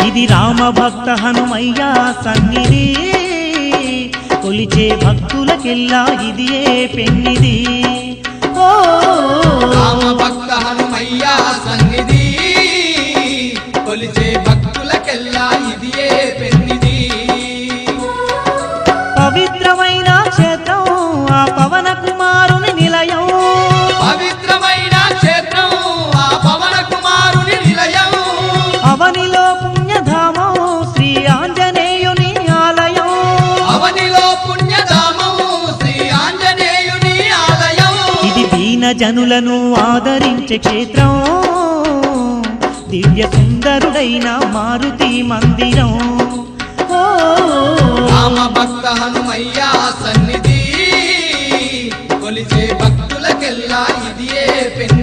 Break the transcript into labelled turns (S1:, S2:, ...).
S1: ఇది రామ భక్త హనుమయ్య సన్నిధి కొలిచే భక్తులకెల్లా ఇది పెన్నిది ఓ
S2: రామ భక్త హనుమయ్య సన్నిధి కొలిచే భక్తులకెల్లా ఇది పెన్నిది
S1: పవిత్రమైన క్షేత్రం ఆ పవన కుమారుని నిలయం
S2: పవిత్రమైన క్షేత్రం ఆ పవన కుమారుని నిలయం
S1: అవనిలో పుణ్యధామం శ్రీ ఆంజనేయుని ఆలయం
S2: అవనిలో పుణ్యధామం శ్రీ ఆంజనేయుని ఆలయం
S1: ఇది దీన జనులను ఆదరించే క్షేత్రం దివ్య సుందరుడైన మారుతి మందిరం ఓ
S2: రామ భక్త హనుమయ్య సన్నిధి కొలిచే భక్తులకెల్లా ఇది పెన్నిది